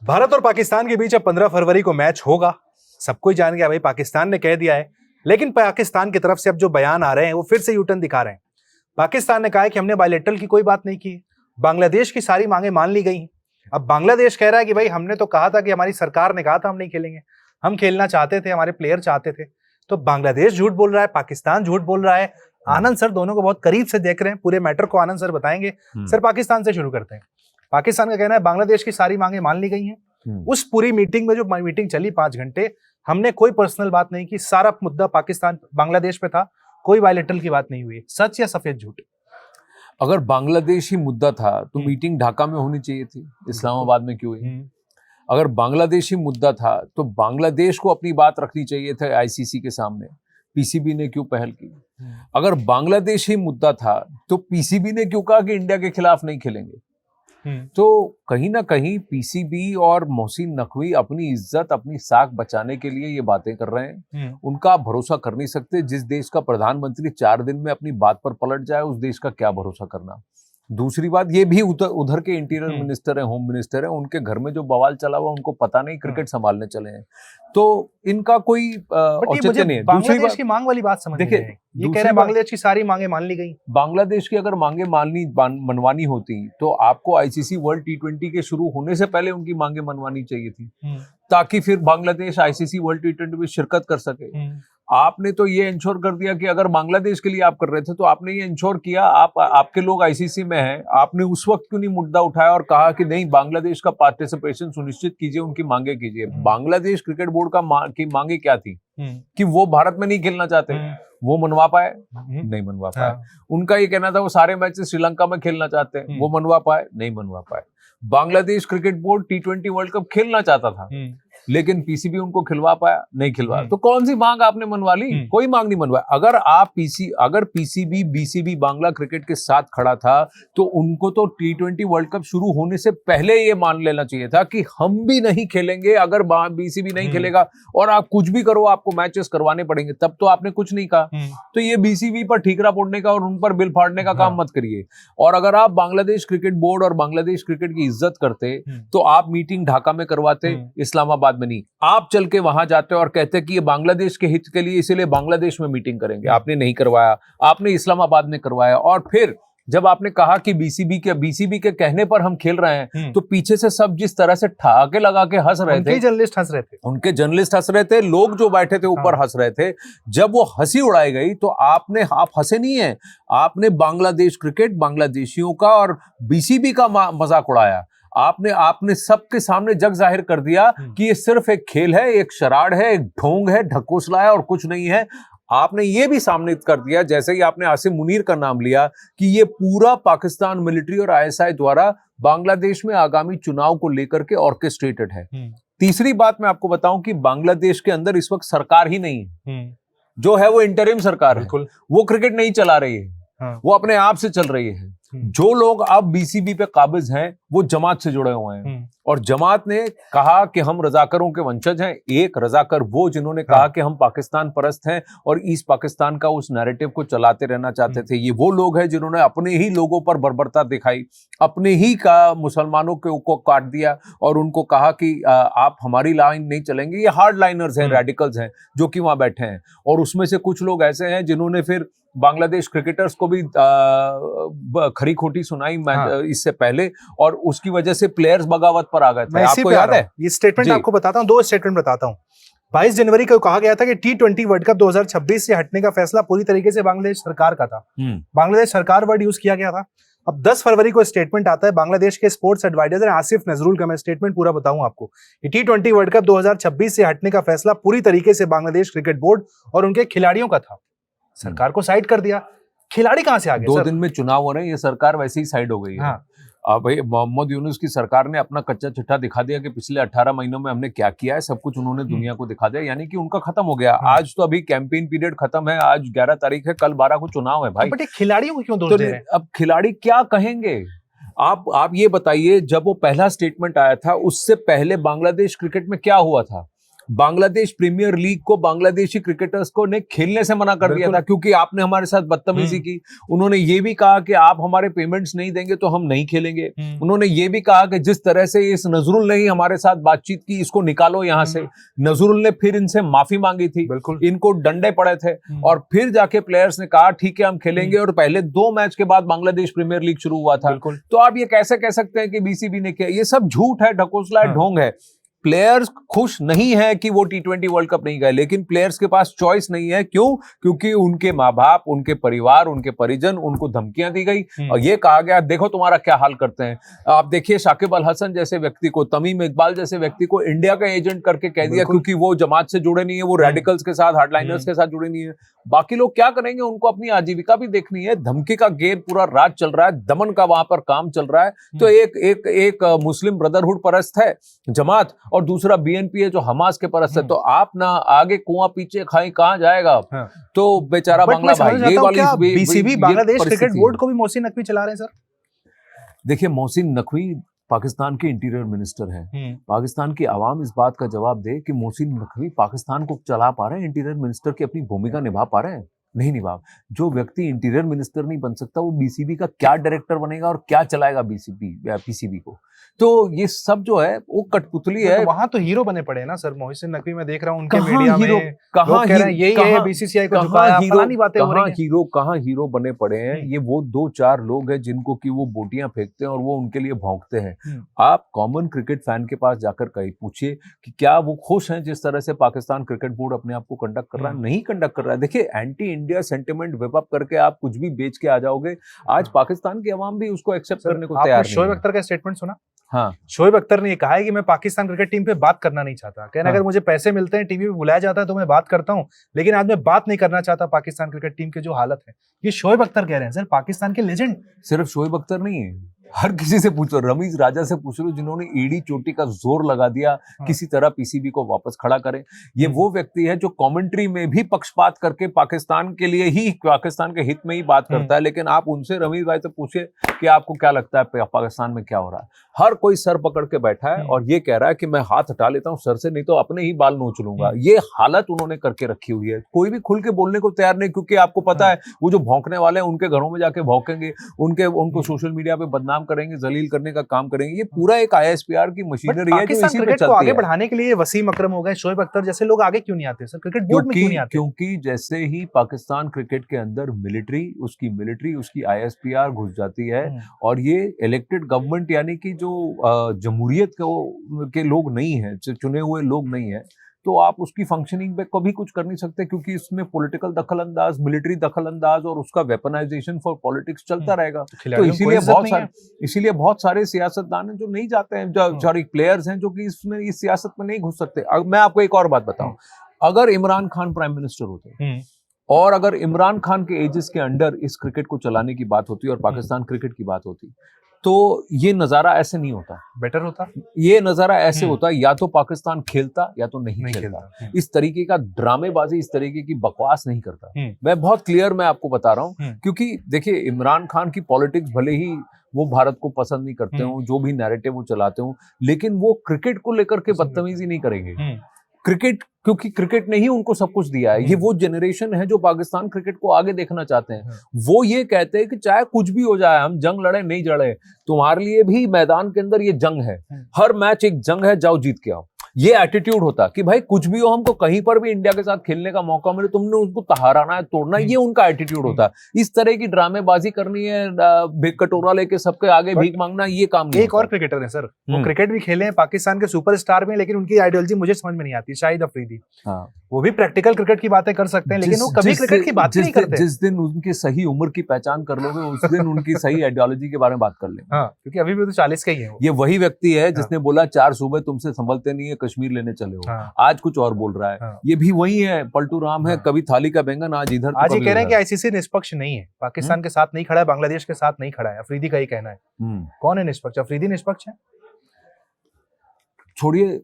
भारत और पाकिस्तान के बीच अब 15 फरवरी को मैच होगा। सबको ही जान गया भाई, पाकिस्तान ने कह दिया है। लेकिन पाकिस्तान की तरफ से अब जो बयान आ रहे हैं वो फिर से यूटर्न दिखा रहे हैं। पाकिस्तान ने कहा है कि हमने बायलैटरल की कोई बात नहीं की, बांग्लादेश की सारी मांगे मान ली गई। अब बांग्लादेश कह रहा है कि भाई हमने तो कहा था कि हमारी सरकार ने कहा था हम नहीं खेलेंगे, हम खेलना चाहते थे, हमारे प्लेयर चाहते थे। तो बांग्लादेश झूठ बोल रहा है, पाकिस्तान झूठ बोल रहा है। आनंद सर दोनों को बहुत करीब से देख रहे हैं, पूरे मैटर को आनंद सर बताएंगे। सर पाकिस्तान से शुरू करते हैं। पाकिस्तान का कहना है बांग्लादेश की सारी मांगे मान ली गई हैं। उस पूरी मीटिंग में जो मीटिंग चली 5 घंटे, हमने कोई पर्सनल बात नहीं की, सारा मुद्दा पाकिस्तान बांग्लादेश पे था, कोई बायलैटरल की बात नहीं हुई। सच या सफेद झूठ? अगर बांग्लादेश ही मुद्दा था तो मीटिंग ढाका में होनी चाहिए थी, इस्लामाबाद में क्यों हुई? अगर बांग्लादेश ही मुद्दा था तो बांग्लादेश को अपनी बात रखनी चाहिए था आईसीसी के सामने। पीसीबी ने क्यों पहल की? अगर बांग्लादेश ही मुद्दा था तो पीसीबी ने क्यों कहा कि इंडिया के खिलाफ नहीं खेलेंगे? तो कहीं ना कहीं पीसीबी और मोहसिन नकवी अपनी इज्जत, अपनी साख बचाने के लिए ये बातें कर रहे हैं। उनका आप भरोसा कर नहीं सकते। जिस देश का प्रधानमंत्री 4 दिन में अपनी बात पर पलट जाए, उस देश का क्या भरोसा करना। दूसरी बात, ये भी उधर के इंटीरियर मिनिस्टर है, होम मिनिस्टर है, उनके घर में जो बवाल चला हुआ उनको पता नहीं, क्रिकेट संभालने चले हैं, तो इनका कोई औचित्य नहीं है। दूसरी बात की मांग वाली बात समझ, देखिए ये कह रहे हैं बांग्लादेश की सारी मांगे मान ली गई। बांग्लादेश की अगर मांगे मनवानी होती तो आपको आईसीसी वर्ल्ड T20 के शुरू होने से पहले उनकी मांगे मनवानी चाहिए थी, ताकि फिर बांग्लादेश आईसीसी वर्ल्ड T20 में शिरकत कर सके। आपने तो ये इंश्योर कर दिया कि अगर बांग्लादेश के लिए आप कर रहे थे तो आपने ये इंश्योर किया, आपके लोग आईसीसी में हैं, आपने उस वक्त क्यों नहीं मुद्दा उठाया और कहा कि नहीं, बांग्लादेश का पार्टिसिपेशन सुनिश्चित कीजिए, उनकी मांगे कीजिए। बांग्लादेश क्रिकेट बोर्ड की मांगे क्या थी? कि वो भारत में नहीं खेलना चाहते। वो मनवा पाए? नहीं मनवा पाए। उनका ये कहना था वो सारे मैचेस श्रीलंका में खेलना चाहते हैं, वो मनवा पाए? नहीं मनवा पाए। Bangladesh cricket board T20 world cup खेलना चाहता था, लेकिन पीसीबी उनको खिलवा पाया? नहीं खिलवाया। तो कौन सी मांग आपने मनवा ली? कोई मांग नहीं मनवाया। अगर पीसीबी बीसीबी बांग्ला क्रिकेट के साथ खड़ा था तो उनको तो T20 वर्ल्ड कप शुरू होने से पहले ये मान लेना चाहिए था कि हम भी नहीं खेलेंगे अगर बीसीबी नहीं खेलेगा, और आप कुछ भी करो आपको मैचेस करवाने पड़ेंगे। तब तो आपने कुछ नहीं कहा। तो ये बीसीबी पर ठीकरा फोड़ने का और उन पर बिल फाड़ने का काम मत करिए। और अगर आप बांग्लादेश क्रिकेट बोर्ड और बांग्लादेश क्रिकेट की इज्जत करते तो आप मीटिंग ढाका में करवाते, इस्लामाबाद में नहीं। आप चल के वहां जाते और कहते कि ये बांग्लादेश के हित के लिए, इसीलिए बांग्लादेश में मीटिंग करेंगे। आपने नहीं करवाया, आपने इस्लामाबाद में करवाया। और फिर जब आपने कहा कि बीसीबी के कहने पर हम खेल रहे हैं, तो पीछे से सब जिस तरह से ठहाके लगा के हंस रहे थे, उनके जर्नलिस्ट हंस रहे थे, लोग जो बैठे थे ऊपर हंस रहे थे। जब वो हंसी उड़ाई गई तो आप हंसे नहीं है, आपने बांग्लादेश क्रिकेट, बांग्लादेशियों का और बीसीबी का मजाक उड़ाया। आपने सबके सामने जग जाहिर कर दिया कि ये सिर्फ एक खेल है, एक शराड़ है, एक ढोंग है, ढकोसला है और कुछ नहीं है। आपने ये भी सामने कर दिया, जैसे ही आपने आसिम मुनीर का नाम लिया, कि ये पूरा पाकिस्तान मिलिट्री और आईएसआई द्वारा बांग्लादेश में आगामी चुनाव को लेकर के ऑर्केस्ट्रेटेड है। तीसरी बात मैं आपको बताऊं कि बांग्लादेश के अंदर इस वक्त सरकार ही नहीं है, जो है वो इंटरिम सरकार है। वो क्रिकेट नहीं चला रही है, वो अपने आप से चल रही है। जो लोग अब बीसीबी पे काबिज हैं वो जमात से जुड़े हुए हैं, और जमात ने कहा कि हम रजाकरों के वंशज हैं। एक रजाकर वो जिन्होंने कहा कि हम पाकिस्तान परस्त हैं और ईस्ट पाकिस्तान का उस नैरेटिव को चलाते रहना चाहते थे। ये वो लोग हैं जिन्होंने अपने ही लोगों पर बर्बरता दिखाई, अपने ही का मुसलमानों को काट दिया और उनको कहा कि आप हमारी लाइन नहीं चलेंगे। ये हार्ड लाइनर्स हैं, रेडिकल्स हैं जो कि वहां बैठे हैं। और उसमें से कुछ लोग ऐसे हैं जिन्होंने फिर बांग्लादेश क्रिकेटर्स को भी खरी खोटी सुनाई इससे पहले, और उसकी वजह से प्लेयर्स बगावत पर आ गए थे। आपको याद है? ये स्टेटमेंट आपको बताता हूं, 2 स्टेटमेंट बताता हूं। 22 जनवरी को कहा गया था कि T20 वर्ल्ड कप 2026 से हटने का फैसला पूरी तरीके से बांग्लादेश सरकार का था। बांग्लादेश सरकार वर्ड यूज किया गया था। अब 10 फरवरी को स्टेटमेंट आता है बांग्लादेश के स्पोर्ट्स एडवाइजर आसिफ नजरुल का। मैं स्टेटमेंट पूरा बताऊं आपको। T20 वर्ल्ड कप 2026 से हटने का फैसला पूरी तरीके से बांग्लादेश क्रिकेट बोर्ड और उनके खिलाड़ियों का था। सरकार को साइड कर दिया। खिलाड़ी कहां से आ गए? 2 दिन में चुनाव हो रहे हैं, ये सरकार वैसे ही साइड हो गई है। भाई मोहम्मद यूनुस की सरकार ने अपना कच्चा चिट्ठा दिखा दिया कि पिछले 18 महीनों में हमने क्या किया है, सब कुछ उन्होंने दुनिया को दिखा दिया। यानी कि उनका खत्म हो गया। आज तो अभी कैंपेन पीरियड खत्म है, आज 11 तारीख है, कल 12 को चुनाव है भाई। बट खिलाड़ियों को क्यों दोष दे रहे हैं? अब खिलाड़ी क्या कहेंगे? आप ये बताइए, जब वो पहला स्टेटमेंट आया था उससे पहले बांग्लादेश क्रिकेट में क्या हुआ था? बांग्लादेश प्रीमियर लीग को बांग्लादेशी क्रिकेटर्स को ने खेलने से मना कर दिया था, क्योंकि आपने हमारे साथ बदतमीजी की। उन्होंने ये भी कहा कि आप हमारे पेमेंट्स नहीं देंगे तो हम नहीं खेलेंगे। उन्होंने ये भी कहा कि जिस तरह से इस नजरुल ने ही हमारे साथ बातचीत की, इसको निकालो यहां से। नजरुल ने फिर इनसे माफी मांगी थी, इनको डंडे पड़े थे, और फिर जाके प्लेयर्स ने कहा ठीक है हम खेलेंगे, और पहले 2 मैच के बाद बांग्लादेश प्रीमियर लीग शुरू हुआ था। तो आप ये कैसे कह सकते हैं कि बीसीबी ने किया? ये सब झूठ है, ढकोसला है, ढोंग है। प्लेयर्स खुश नहीं है कि वो T20 वर्ल्ड कप नहीं गए, लेकिन प्लेयर्स के पास चॉइस नहीं है। क्यों? क्योंकि उनके माँ बाप, उनके परिवार, उनके परिजन, उनको धमकियां दी गई और ये कहा गया देखो तुम्हारा क्या हाल करते हैं। आप देखिए शाकिब अल हसन जैसे व्यक्ति को, तमीम इकबाल जैसे व्यक्ति को इंडिया का एजेंट करके कह दिया, क्योंकि वो जमात से जुड़े नहीं है, वो रेडिकल्स के साथ, हार्डलाइनर्स के साथ जुड़े नहीं है। बाकी लोग क्या करेंगे? उनको अपनी आजीविका भी देखनी है। धमकी का गेम पूरा राज चल रहा है, दमन का वहां पर काम चल रहा है। तो एक मुस्लिम ब्रदरहुड परस्त है जमात, और दूसरा बीएनपी है जो हमास के परस्त है। तो आप ना आगे कुआं पीछे खाई, कहां जाएगा? तो बेचारा बांग्ला भाई, ये वाली बीसीबी बांग्लादेश क्रिकेट बोर्ड को भी मोहसिन नकवी चला रहे हैं सर। देखिए मोहसिन नकवी पाकिस्तान के इंटीरियर मिनिस्टर हैं। पाकिस्तान की आवाम इस बात का जवाब दे कि मोहसिन नकवी पाकिस्तान को चला पा रहे हैं, इंटीरियर मिनिस्टर की अपनी भूमिका निभा पा रहे हैं? नहीं निभा। जो व्यक्ति इंटीरियर मिनिस्टर नहीं बन सकता, वो बीसीबी का क्या डायरेक्टर बनेगा और क्या चलाएगा पीसीबी को? तो ये सब जो है वो कठपुतली है। तो वहां तो हीरो बने पड़े हैं ना सर। मोहसिन नकवी में देख रहा हूं उनके मीडिया में कहां यही है, बीसीसीआई को झुकाया, फलानी बातें हो रही हैं। कहां हीरो बने पड़े हैं? ये वो 2-4 लोग हैं जिनको कि वो बोटियां फेंकते हैं और वो उनके लिए भौंकते हैं। आप कॉमन क्रिकेट फैन के पास जाकर कहीं पूछिए कि क्या वो खुश हैं जिस तरह से पाकिस्तान क्रिकेट बोर्ड अपने आप को कंडक्ट कर रहा है? नहीं कंडक्ट कर रहा है। देखिए anti India sentiment whip up करके आप कुछ भी बेच के आ जाओगे। आज पाकिस्तान की आवाम भी उसको एक्सेप्ट करने को तैयार नहीं है। शोएब अख्तर का स्टेटमेंट सुना? हाँ, शोएब अख्तर ने ये कहा है कि मैं पाकिस्तान क्रिकेट टीम पे बात करना नहीं चाहता। कहना अगर मुझे पैसे मिलते हैं, टीवी पे बुलाया जाता है तो मैं बात करता हूं, लेकिन आज मैं बात नहीं करना चाहता पाकिस्तान क्रिकेट टीम की जो हालत है। ये शोएब अख्तर कह रहे हैं सर, पाकिस्तान के लेजेंड। सिर्फ शोएब अख्तर नहीं है, हर किसी से पूछो, रमीज राजा से पूछ लो जिन्होंने ईडी चोटी का जोर लगा दिया किसी तरह पीसीबी को वापस खड़ा करें। ये वो व्यक्ति है जो कमेंट्री में भी पक्षपात करके पाकिस्तान के लिए ही, पाकिस्तान के हित में ही बात करता है। लेकिन आप उनसे, रमीज भाई से पूछिए कि आपको क्या लगता है पाकिस्तान में क्या हो रहा है? हर कोई सर पकड़ के बैठा है और ये कह रहा है कि मैं हाथ हटा लेता हूं सर से, नहीं तो अपने ही बाल नोच लूंगा। ये हालत उन्होंने करके रखी हुई है। कोई भी खुल के बोलने को तैयार नहीं, क्योंकि आपको पता है वो जो भौंकने वाले हैं उनके घरों में जाके भौंकेंगे, उनको सोशल मीडिया पे बदनाम करेंगे, जलील करने का काम करेंगे। ये पूरा एक आईएसपीआर की मशीनरी है जो इसी पे चलती है। आगे बढ़ाने के लिए वसीम अकरम हो गए, शोएब अख्तर जैसे लोग आगे क्यों नहीं आते सर? क्रिकेट बोर्ड में क्यों नहीं आते? क्योंकि जैसे ही पाकिस्तान क्रिकेट के अंदर मिलिट्री उसकी आईएसपीआर घुस जाती है और ये इलेक्टेड गवर्नमेंट यानी कि जो जमहूरियत के लोग नहीं है, चुने हुए लोग नहीं है, तो आप उसकी फंक्शनिंग पे कभी कुछ कर नहीं सकते, क्योंकि इसमें पॉलिटिकल दखलंदाज, मिलिट्री दखलंदाज और उसका वेपनाइजेशन फॉर पॉलिटिक्स चलता रहेगा। तो इसीलिए बहुत सारे सियासतदान हैं जो नहीं जाते हैं, जो प्लेयर्स हैं जो कि इसमें इस सियासत में नहीं घुस सकते। मैं आपको एक और बात बताऊं, अगर इमरान खान प्राइम मिनिस्टर होते और अगर इमरान खान के एजेस के अंडर इस क्रिकेट को चलाने की बात होती और पाकिस्तान क्रिकेट की बात होती, तो ये नजारा ऐसे नहीं होता, बेटर होता। ये नजारा ऐसे होता, या तो पाकिस्तान खेलता या तो नहीं खेलता। इस तरीके का ड्रामेबाजी, इस तरीके की बकवास नहीं करता। मैं बहुत क्लियर मैं आपको बता रहा हूं, क्योंकि देखिए इमरान खान की पॉलिटिक्स भले ही वो भारत को पसंद नहीं करते हो, जो भी नैरेटिव वो चलाते हो, लेकिन वो क्रिकेट को लेकर के बदतमीजी नहीं करेंगे। क्योंकि क्रिकेट ने ही उनको सब कुछ दिया है। ये वो जनरेशन है जो पाकिस्तान क्रिकेट को आगे देखना चाहते हैं। वो ये कहते हैं कि चाहे कुछ भी हो जाए, हम जंग लड़े नहीं लड़े, तुम्हारे लिए भी मैदान के अंदर ये जंग है, हर मैच एक जंग है, जाओ जीत के आओ। ये एटीट्यूड होता कि भाई कुछ भी हो, हमको कहीं पर भी इंडिया के साथ खेलने का मौका मिले, तुमने उसको हराना है, तोड़ना है, ये उनका एटीट्यूड होता है। इस तरह की ड्रामेबाजी करनी है, कटोरा लेके सबके आगे भीख मांगना, ये काम नहीं। एक और क्रिकेटर है सर, वो क्रिकेट भी खेले हैं, पाकिस्तान के सुपरस्टार में, लेकिन उनकी आइडियोलॉजी मुझे समझ में नहीं आती। शाहिद अफरीदी, वो भी प्रैक्टिकल क्रिकेट की बातें कर सकते हैं, लेकिन वो कभी क्रिकेट की बात नहीं करते। जिस दिन उनकी सही उम्र की पहचान कर लोगे, उस दिन उनकी सही आइडियोलॉजी के बारे में बात कर लेंगे। क्योंकि अभी भी तो 40 के ही है। ये वही व्यक्ति है जिसने बोला 4 सूबे तुमसे संभलते नहीं है, कश्मीर लेने चले हो। आज कुछ और बोल रहा है। ये भी वही है, पलटू राम है, कभी थाली का बैंगन, आज इधर। आज ये कह रहे हैं कि आईसीसी निष्पक्ष नहीं है, पाकिस्तान के साथ नहीं खड़ा है, बांग्लादेश के साथ नहीं खड़ा है। अफरीदी का ही कहना है। कौन है निष्पक्ष? अफरीदी निष्पक्ष है? छोड़िए,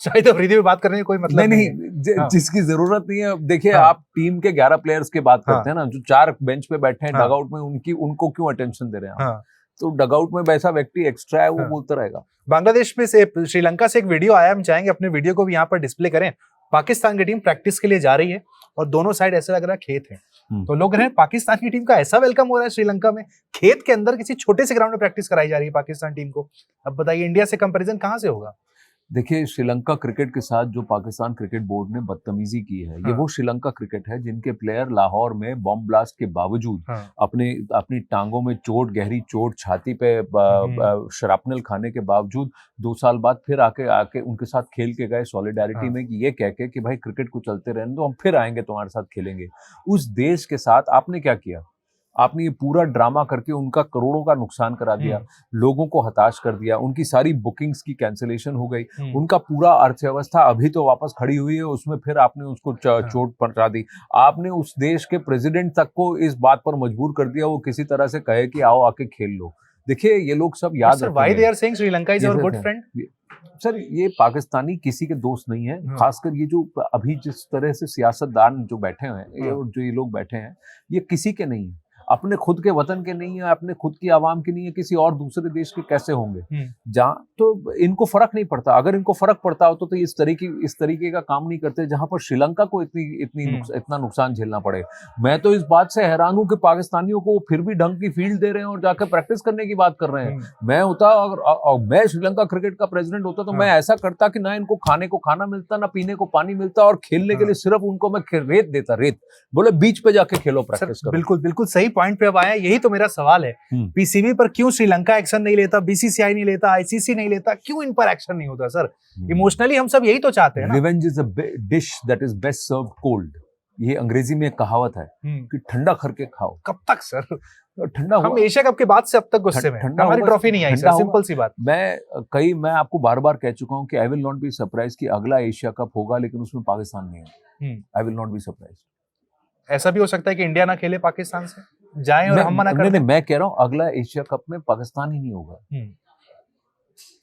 शायद अफरीदी में बात करने का कोई मतलब नहीं। जिसकी जरूरत नहीं है। देखिए आप टीम के 11 प्लेयर्स की बात करते हैं ना, जो 4 बेंच पे बैठे हैं डगआउट में, उनको क्यों अटेंशन दे रहे हैं? तो डगआउट में वैसा व्यक्ति एक्स्ट्रा है, वो हाँ। बोलता रहेगा। बांग्लादेश में से श्रीलंका से एक वीडियो आया, हम चाहेंगे अपने वीडियो को भी यहाँ पर डिस्प्ले करें। पाकिस्तान की टीम प्रैक्टिस के लिए जा रही है और दोनों साइड ऐसा लग रहा है खेत है, तो लोग कह रहे हैं पाकिस्तान की टीम का ऐसा वेलकम हो रहा है श्रीलंका में, खेत के अंदर किसी छोटे से ग्राउंड में प्रैक्टिस कराई जा रही है पाकिस्तान टीम को। अब बताइए इंडिया से कंपैरिजन कहां से होगा? देखिए, श्रीलंका क्रिकेट के साथ जो पाकिस्तान क्रिकेट बोर्ड ने बदतमीजी की है, ये हाँ। वो श्रीलंका क्रिकेट है जिनके प्लेयर लाहौर में बॉम्ब ब्लास्ट के बावजूद हाँ। अपनी टांगों में चोट, गहरी चोट, छाती पे शरापनल खाने के बावजूद 2 साल बाद फिर आके उनके साथ खेल के गए सॉलिडारिटी हाँ। में, कि ये कह के कि भाई क्रिकेट को चलते रहने दो, हम फिर आएंगे तुम्हारे साथ खेलेंगे। उस देश के साथ आपने क्या किया? आपने ये पूरा ड्रामा करके उनका करोड़ों का नुकसान करा दिया, लोगों को हताश कर दिया, उनकी सारी बुकिंग्स की कैंसिलेशन हो गई, उनका पूरा अर्थव्यवस्था अभी तो वापस खड़ी हुई है, उसमें फिर आपने उसको चोट पहुंचा दी। आपने उस देश के प्रेसिडेंट तक को इस बात पर मजबूर कर दिया वो किसी तरह से कहे कि आओ आके खेल लो। देखिए, ये लोग सब याद रखेंगे। Why they are saying Sri Lanka is our good friend? Sir, ये पाकिस्तानी किसी के दोस्त नहीं है, खासकर ये जो अभी जिस तरह से सियासतदान जो बैठे हैं, ये लोग बैठे हैं, ये किसी के नहीं है, अपने खुद के वतन के नहीं है, अपने खुद की आवाम के नहीं है, किसी और दूसरे देश के कैसे होंगे? जहाँ तो इनको फर्क नहीं पड़ता। अगर इनको फर्क पड़ता हो तो इस तरीके का काम नहीं करते जहां पर श्रीलंका को इतना नुकसान झेलना पड़े। मैं तो इस बात से हैरान हूं कि पाकिस्तानियों को फिर भी ढंग की फील्ड दे रहे हैं और जाकर प्रैक्टिस करने की बात कर रहे हैं। मैं होता और मैं श्रीलंका क्रिकेट का प्रेसिडेंट होता तो मैं ऐसा करता कि ना इनको खाने को खाना मिलता, ना पीने को पानी मिलता, और खेलने के लिए सिर्फ उनको मैं रेत देता, रेत, बोले बीच पे जाके खेलो, प्रैक्टिस करो। बिल्कुल बिल्कुल सही पॉइंट पे अब आया, यही तो मेरा सवाल है। पीसीबी पर क्यों श्रीलंका एक्शन नहीं लेता, बीसीसीआई नहीं लेता, आईसीसी नहीं लेता, क्यों इन पर एक्शन नहीं होता? सर, इमोशनली हम सब यही तो चाहते हैं ना। Revenge is a dish that is best served cold. ये अंग्रेजी में एक कहावत है कि ठंडा करके खाओ। कब तक सर? ठंडा हम एशिया कप के बाद से अब तक गुस्से में, हमारी ट्रॉफी नहीं आई सर, सिंपल सी बात। मैं आपको बार-बार कह चुका हूं कि I will not be surprised कि अगला एशिया कप होगा लेकिन उसमें पाकिस्तान नहीं है। I will not be surprised. ऐसा भी हो सकता है कि इंडिया ना खेले पाकिस्तान से, जाएं और हम मना कर दें। मैं कह रहा हूं अगला एशिया कप में पाकिस्तान ही नहीं होगा।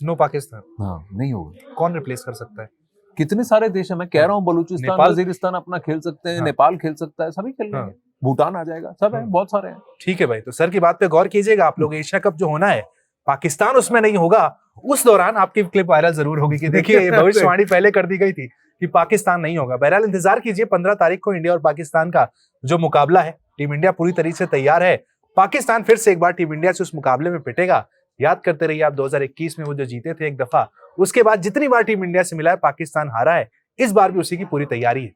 नो पाकिस्तान। हाँ, नहीं होगा। कौन रिप्लेस कर सकता है? कितने सारे देश हैं, मैं कह रहा हूँ बलूचिस्तान, वजीरिस्तान अपना खेल सकते हैं, नेपाल खेल सकता है, सभी खेल लेंगे, भूटान आ जाएगा, सब है, बहुत सारे हैं। ठीक है भाई, तो सर की बात पे गौर कीजिएगा आप लोग। एशिया कप जो होना है, पाकिस्तान उसमें नहीं होगा, उस दौरान आपकी क्लिप वायरल जरूर होगी कि देखिए ये भविष्यवाणी पहले कर दी गई थी कि पाकिस्तान नहीं होगा। बहरहाल इंतजार कीजिए 15 तारीख को इंडिया और पाकिस्तान का जो मुकाबला है। टीम इंडिया पूरी तरीके से तैयार है, पाकिस्तान फिर से एक बार टीम इंडिया से उस मुकाबले में पिटेगा। याद करते रहिए आप 2021 में वो जो जीते थे एक दफा, उसके बाद जितनी बार टीम इंडिया से मिला है पाकिस्तान हारा है, इस बार भी उसी की पूरी तैयारी है।